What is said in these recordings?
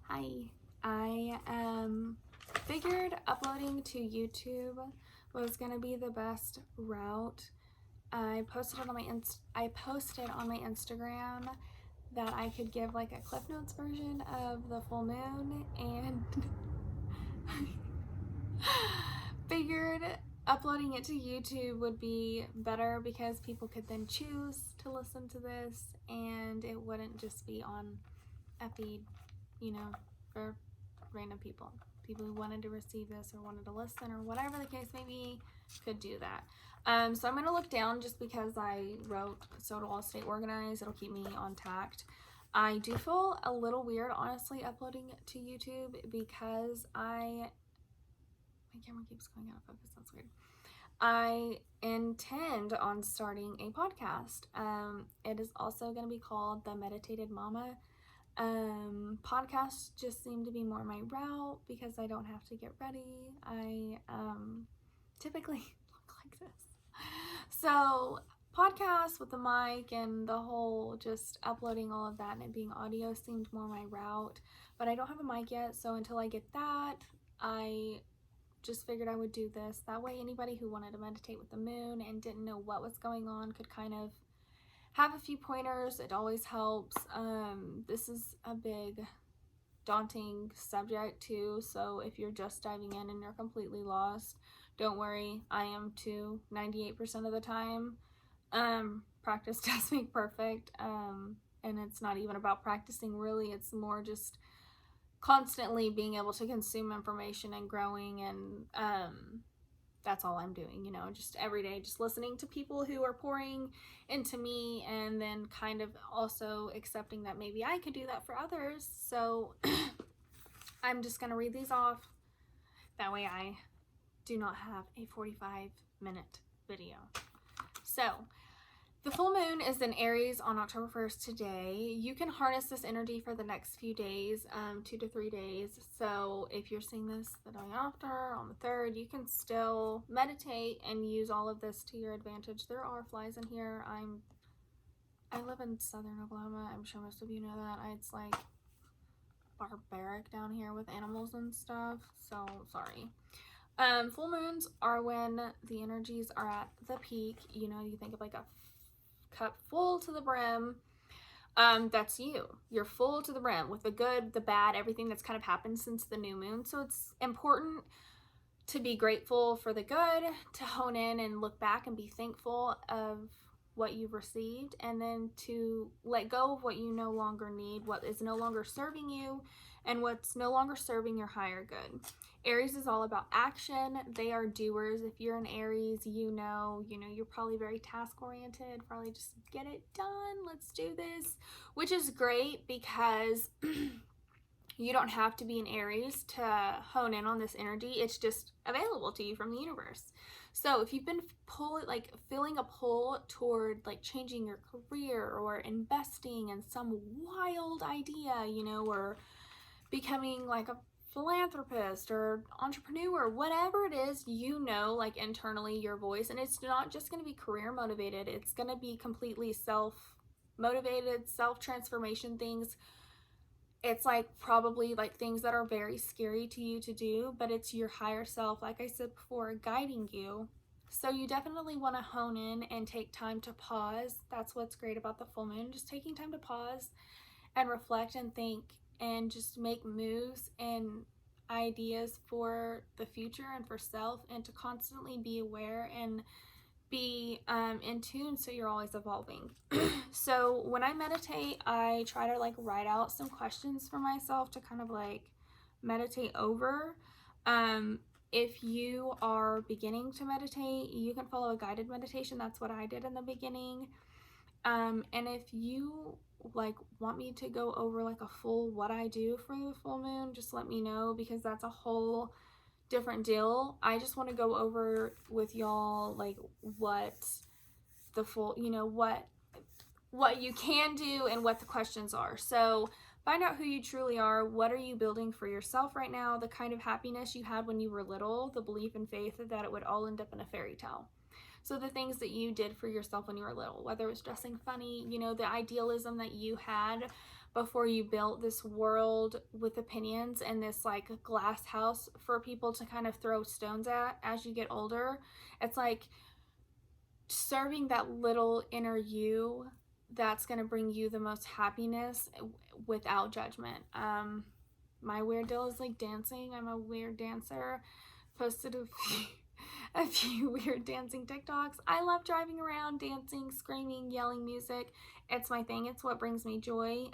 Hi, I figured uploading to YouTube was gonna be the best route. I posted on my Instagram that I could give like a Cliff Notes version of the full moon, and figured uploading it to YouTube would be better because people could then choose to listen to this and it wouldn't just be on a feed, for random people who wanted to receive this or wanted to listen or whatever the case may be could do that. So I'm going to look down just because I wrote so it'll all stay organized. It'll keep me on tact. I do feel a little weird, honestly, uploading it to YouTube because my camera keeps going out of focus. That's weird. I intend on starting a podcast. It is also going to be called The Meditated Mama. Podcasts just seem to be more my route because I don't have to get ready. I typically look like this. So podcasts with the mic and the whole just uploading all of that and it being audio seemed more my route, but I don't have a mic yet, so until I get that, I just figured I would do this. That way anybody who wanted to meditate with the moon and didn't know what was going on could kind of have a few pointers. It always helps. This is a big, daunting subject too, so if you're just diving in and you're completely lost, don't worry. I am too, 98% of the time. Practice does make perfect, and it's not even about practicing really. It's more just constantly being able to consume information and growing, and that's all I'm doing, just every day, just listening to people who are pouring into me and then kind of also accepting that maybe I could do that for others. So I'm just going to read these off. That way I do not have a 45-minute video. So the full moon is in Aries on October 1st today. You can harness this energy for the next few days, 2 to 3 days. So if you're seeing this the day after, on the 3rd, you can still meditate and use all of this to your advantage. There are flies in here. I live in southern Oklahoma. I'm sure most of you know that. It's like barbaric down here with animals and stuff. So sorry. Full moons are when the energies are at the peak. You think of like a cup full to the brim. That's you. You're full to the brim with the good, the bad, everything that's kind of happened since the new moon. So it's important to be grateful for the good, to hone in and look back and be thankful of what you've received, and then to let go of what you no longer need, what is no longer serving you, and what's no longer serving your higher good. Aries is all about action. They are doers. If you're an Aries, you're probably very task-oriented, probably just get it done, let's do this, which is great because you don't have to be an Aries to hone in on this energy. It's just available to you from the universe. So if you've been feeling a pull toward like changing your career or investing in some wild idea, or becoming like a philanthropist or entrepreneur, whatever it is, like internally your voice, and it's not just going to be career motivated, it's going to be completely self-motivated, self-transformation things. It's like probably like things that are very scary to you to do, but it's your higher self, like I said before, guiding you. So you definitely want to hone in and take time to pause. That's what's great about the full moon, just taking time to pause and reflect and think and just make moves and ideas for the future and for self, and to constantly be aware and be in tune, so you're always evolving. So when I meditate, I try to like write out some questions for myself to kind of like meditate over. If you are beginning to meditate, you can follow a guided meditation. That's what I did in the beginning. And if you like want me to go over like a full what I do for the full moon, just let me know, because that's a whole different deal. I just want to go over with y'all like what the full, what you can do and what the questions are. So find out who you truly are. What are you building for yourself right now? The kind of happiness you had when you were little, the belief and faith that it would all end up in a fairy tale. So the things that you did for yourself when you were little, whether it was dressing funny, the idealism that you had before you built this world with opinions and this like glass house for people to kind of throw stones at as you get older. It's like serving that little inner you that's going to bring you the most happiness without judgment. My weird deal is like dancing. I'm a weird dancer. Posted a few weird dancing TikToks. I love driving around, dancing, screaming, yelling music. It's my thing. It's what brings me joy.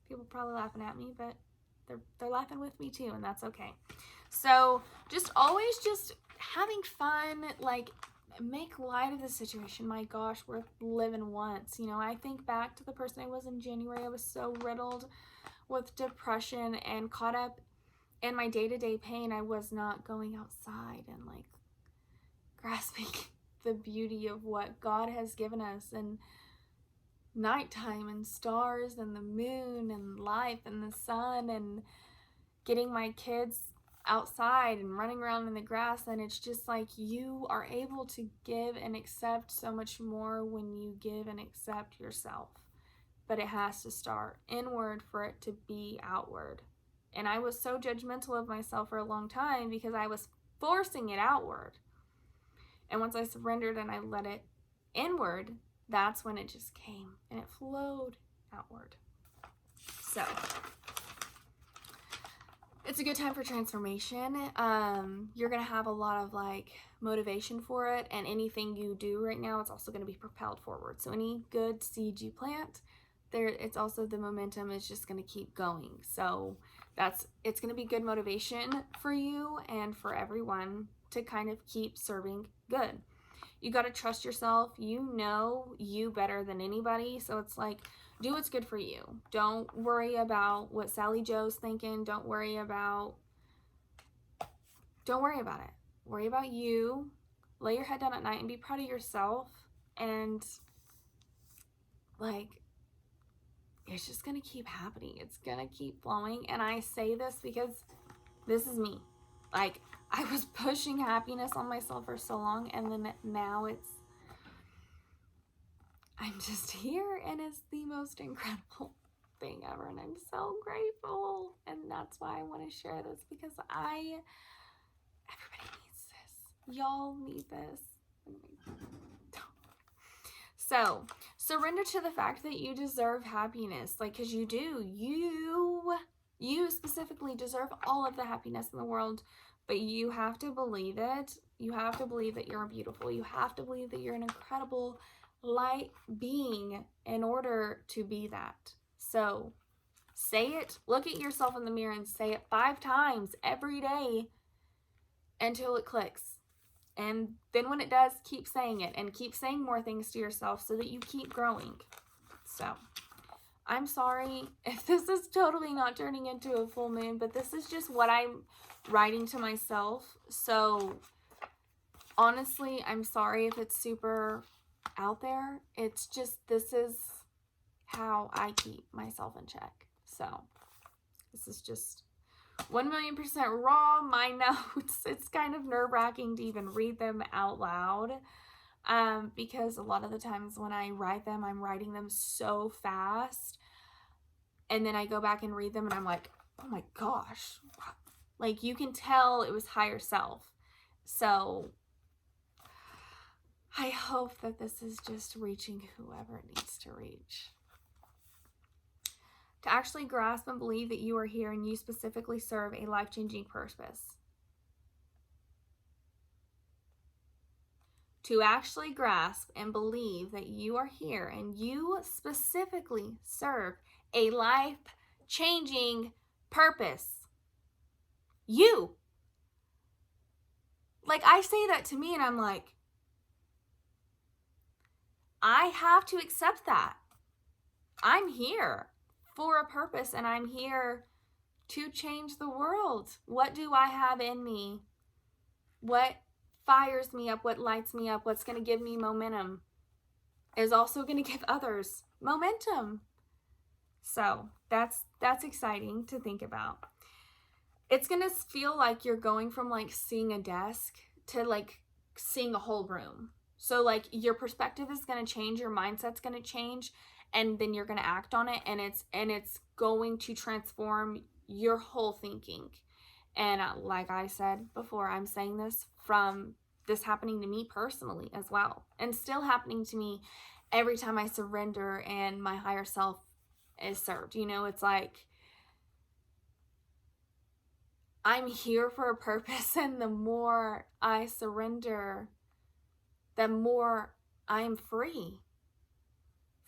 People probably laughing at me, but they're laughing with me too, and that's okay. So just always just having fun, like make light of the situation. My gosh, we're living once. You know, I think back to the person I was in January. I was so riddled with depression and caught up in my day-to-day pain. I was not going outside and like grasping the beauty of what God has given us, and nighttime and stars and the moon and life and the sun, and getting my kids outside and running around in the grass. And it's just like you are able to give and accept so much more when you give and accept yourself. But it has to start inward for it to be outward. And I was so judgmental of myself for a long time because I was forcing it outward. And once I surrendered and I let it inward, that's when it just came and it flowed outward. So it's a good time for transformation. You're going to have a lot of like motivation for it, and anything you do right now, it's also going to be propelled forward. So any good seed you plant, it's also the momentum is just going to keep going. So it's going to be good motivation for you and for everyone to kind of keep serving good. You got to trust yourself. You know you better than anybody. So it's like, do what's good for you. Don't worry about what Sally Joe's thinking. Don't worry about it. Worry about you. Lay your head down at night and be proud of yourself. And like, it's just going to keep happening. It's going to keep flowing. And I say this because this is me. Like, I was pushing happiness on myself for so long, and then now I'm just here, and it's the most incredible thing ever, and I'm so grateful. And that's why I want to share this, because everybody needs this. Y'all need this. So surrender to the fact that you deserve happiness, like, because you do. You specifically deserve all of the happiness in the world, but you have to believe it. You have to believe that you're beautiful. You have to believe that you're an incredible light being in order to be that. So say it. Look at yourself in the mirror and say it 5 times every day until it clicks. And then when it does, keep saying it and keep saying more things to yourself so that you keep growing. So I'm sorry if this is totally not turning into a full moon, but this is just what I'm writing to myself. So honestly, I'm sorry if it's super out there. It's just, this is how I keep myself in check. So this is just 1,000,000% raw, my notes. It's kind of nerve-wracking to even read them out loud, because a lot of the times when I write them, I'm writing them so fast, and then I go back and read them and I'm like, oh my gosh, like you can tell it was higher self. So I hope that this is just reaching whoever it needs to reach. To actually grasp and believe that you are here and you specifically serve a life-changing purpose. To actually grasp and believe that you are here and you specifically serve a life-changing purpose. You. Like, I say that to me and I'm like, I have to accept that. I'm here for a purpose, and I'm here to change the world. What do I have in me? What fires me up? What lights me up? What's going to give me momentum is also going to give others momentum. So that's exciting to think about. It's going to feel like you're going from like seeing a desk to like seeing a whole room. So like your perspective is going to change, your mindset's going to change, and then you're going to act on it, and it's going to transform your whole thinking. And like I said before, I'm saying this from this happening to me personally as well, and still happening to me every time I surrender and my higher self is served. It's like I'm here for a purpose, and the more I surrender, the more I am free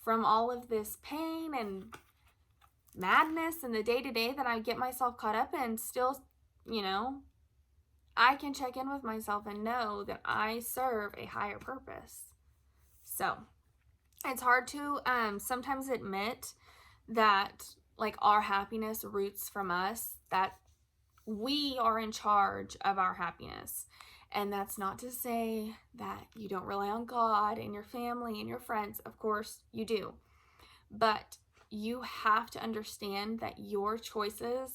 from all of this pain and madness and the day-to-day that I get myself caught up in. Still, I can check in with myself and know that I serve a higher purpose. So it's hard to sometimes admit that like our happiness roots from us, that we are in charge of our happiness. And that's not to say that you don't rely on God and your family and your friends. Of course you do. But you have to understand that your choices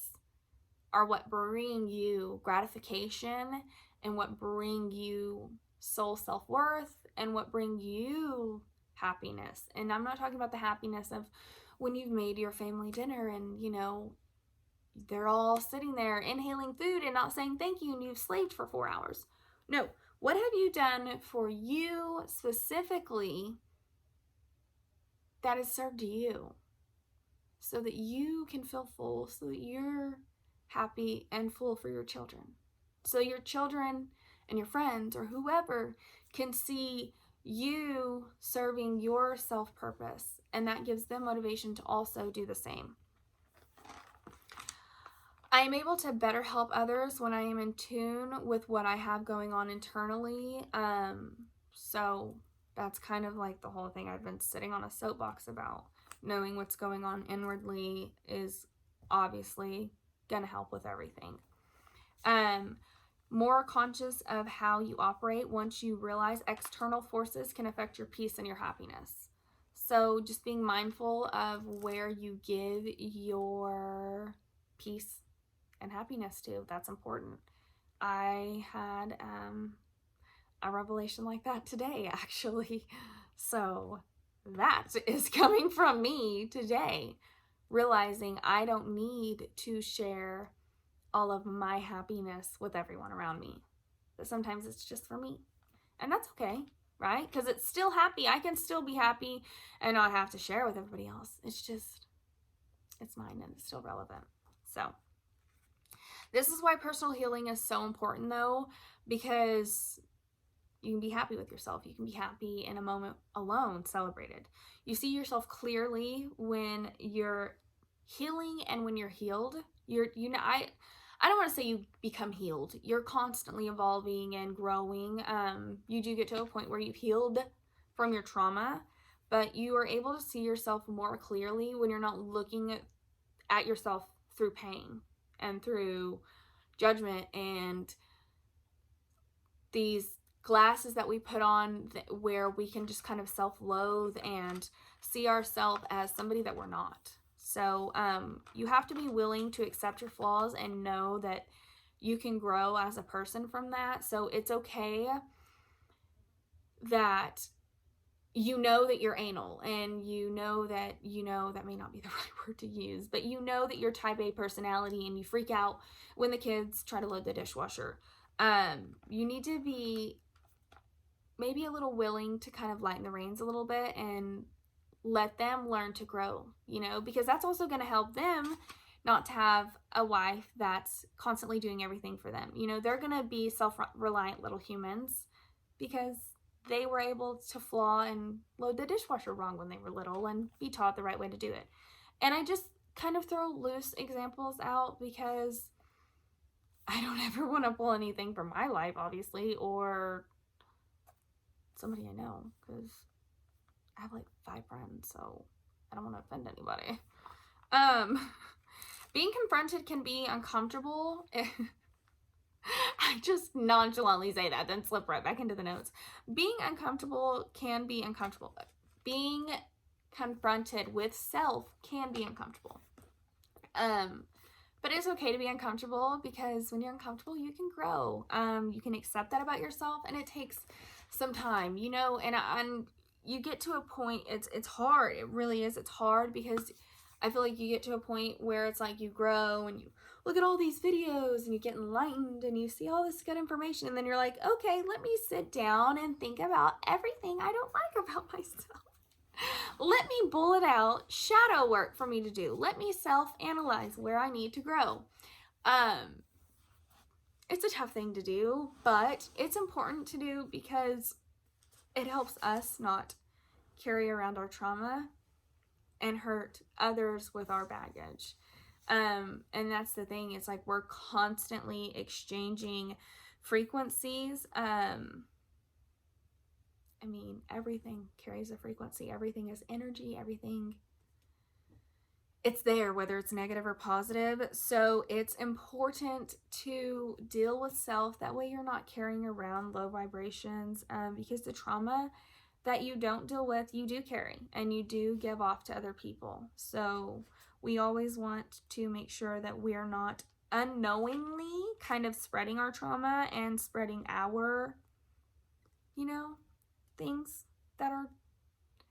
are what bring you gratification, and what bring you soul self-worth, and what bring you happiness. And I'm not talking about the happiness of when you've made your family dinner and, they're all sitting there inhaling food and not saying thank you, and you've slaved for 4 hours. No, what have you done for you specifically that has served you so that you can feel full, so that you're happy and full for your children? So your children and your friends or whoever can see you serving your self-purpose, and that gives them motivation to also do the same. I am able to better help others when I am in tune with what I have going on internally. So that's kind of like the whole thing I've been sitting on a soapbox about. Knowing what's going on inwardly is obviously going to help with everything. More conscious of how you operate once you realize external forces can affect your peace and your happiness. So just being mindful of where you give your peace and happiness to. That's important. I had a revelation like that today, actually. So that is coming from me today, realizing I don't need to share all of my happiness with everyone around me. But sometimes it's just for me. And that's okay, right? Because it's still happy. I can still be happy and not have to share with everybody else. It's mine and it's still relevant. So this is why personal healing is so important, though, because you can be happy with yourself. You can be happy in a moment alone, celebrated. You see yourself clearly when you're healing and when you're healed. I don't want to say you become healed. You're constantly evolving and growing. You do get to a point where you've healed from your trauma, but you are able to see yourself more clearly when you're not looking at yourself through pain and through judgment and these glasses that we put on where we can just kind of self-loathe and see ourselves as somebody that we're not. So you have to be willing to accept your flaws and know that you can grow as a person from that. So it's okay that that you're anal, and that may not be the right word to use, but that you're type A personality and you freak out when the kids try to load the dishwasher. You need to be maybe a little willing to kind of lighten the reins a little bit and let them learn to grow, because that's also going to help them not to have a wife that's constantly doing everything for them. They're going to be self-reliant little humans because they were able to flaw and load the dishwasher wrong when they were little and be taught the right way to do it. And I just kind of throw loose examples out because I don't ever want to pull anything from my life, obviously, or somebody I know, because I have like 5 friends, so I don't want to offend anybody. Being confronted can be uncomfortable. I just nonchalantly say that, then slip right back into the notes. Being uncomfortable can be uncomfortable. Being confronted with self can be uncomfortable. But it's okay to be uncomfortable, because when you're uncomfortable, you can grow. You can accept that about yourself, and it takes some time, and you get to a point, it's hard. It really is. It's hard because I feel like you get to a point where it's like you grow and you look at all these videos and you get enlightened and you see all this good information, and then you're like, okay, let me sit down and think about everything I don't like about myself. Let me bullet out shadow work for me to do. Let me self-analyze where I need to grow. It's a tough thing to do, but it's important to do because it helps us not carry around our trauma and hurt others with our baggage. And that's the thing. It's like we're constantly exchanging frequencies. I mean, everything carries a frequency. Everything is energy. Everything, it's there, whether it's negative or positive. So it's important to deal with self. That way you're not carrying around low vibrations, because the trauma that you don't deal with, you do carry and you do give off to other people. So we always want to make sure that we're not unknowingly kind of spreading our trauma and spreading our, things that are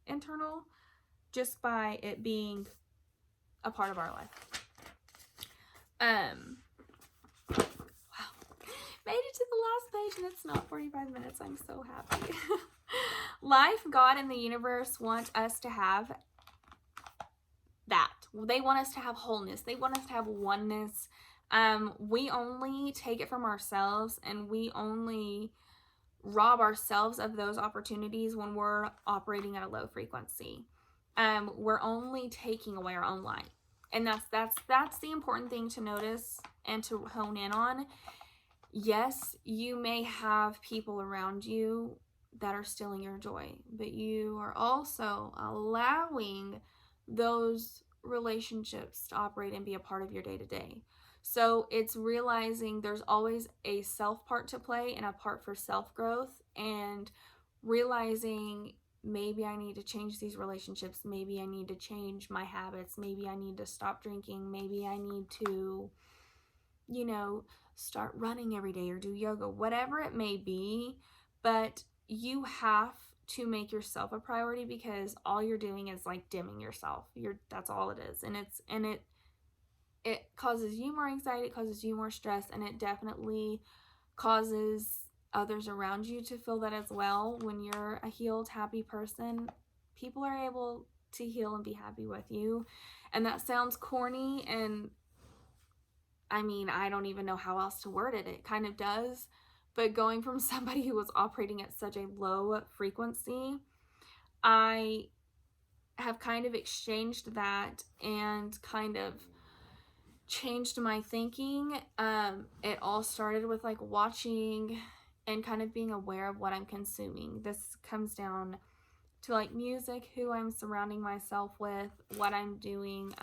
internal just by it being a part of our life. Wow. Made it to the last page and it's not 45 minutes. I'm so happy. Life, God, and the universe want us to have that. They want us to have wholeness. They want us to have oneness. We only take it from ourselves, and we only rob ourselves of those opportunities when we're operating at a low frequency. We're only taking away our own light. And that's the important thing to notice and to hone in on. Yes, you may have people around you that are stealing your joy, but you are also allowing those relationships to operate and be a part of your day-to-day. So it's realizing there's always a self part to play and a part for self-growth, and realizing maybe I need to change these relationships, maybe I need to change my habits, maybe I need to stop drinking, maybe I need to, start running every day or do yoga, whatever it may be. But you have to make yourself a priority, because all you're doing is like dimming yourself. That's all it is. And it causes you more anxiety, it causes you more stress, and it definitely causes others around you to feel that as well. When you're a healed, happy person, people are able to heal and be happy with you. And that sounds corny, and I mean, I don't even know how else to word it. It kind of does. But going from somebody who was operating at such a low frequency, I have kind of exchanged that and kind of changed my thinking. It all started with like watching and kind of being aware of what I'm consuming. This comes down to like music, who I'm surrounding myself with, what I'm doing,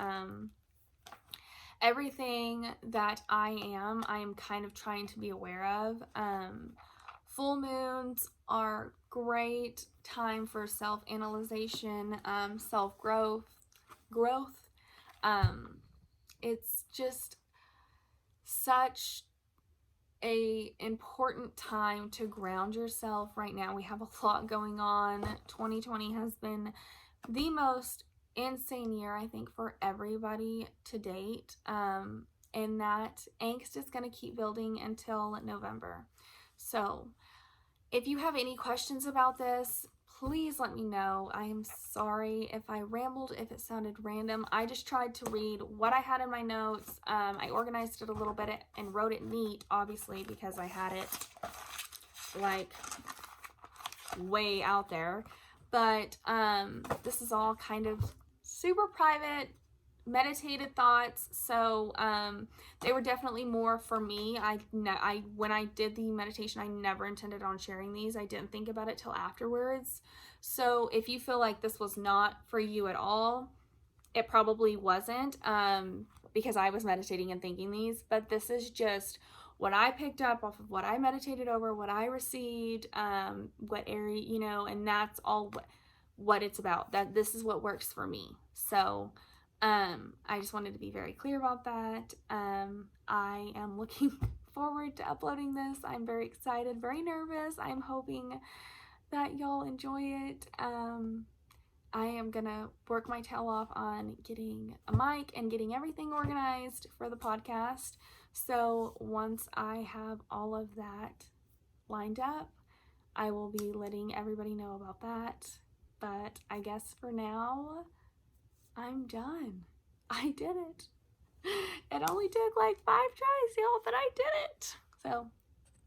everything that I am kind of trying to be aware of. Full moons are great time for self-analyzation, self-growth. It's just such a important time to ground yourself right now. We have a lot going on. 2020 has been the most insane year, I think, for everybody to date. And that angst is going to keep building until November. So if you have any questions about this, please let me know. I am sorry if I rambled, if it sounded random. I just tried to read what I had in my notes. I organized it a little bit and wrote it neat, obviously, because I had it like way out there. But this is all kind of super private, meditated thoughts. So they were definitely more for me. When I did the meditation, I never intended on sharing these. I didn't think about it till afterwards. So if you feel like this was not for you at all, it probably wasn't, because I was meditating and thinking these. But this is just what I picked up off of what I meditated over, what I received, what area, and that's all what it's about. That this is what works for me. So I just wanted to be very clear about that. I am looking forward to uploading this. I'm very excited, very nervous. I'm hoping that y'all enjoy it. I am gonna work my tail off on getting a mic and getting everything organized for the podcast. So once I have all of that lined up, I will be letting everybody know about that. But I guess for now, I'm done. I did it. It only took like 5 tries, y'all, but I did it. So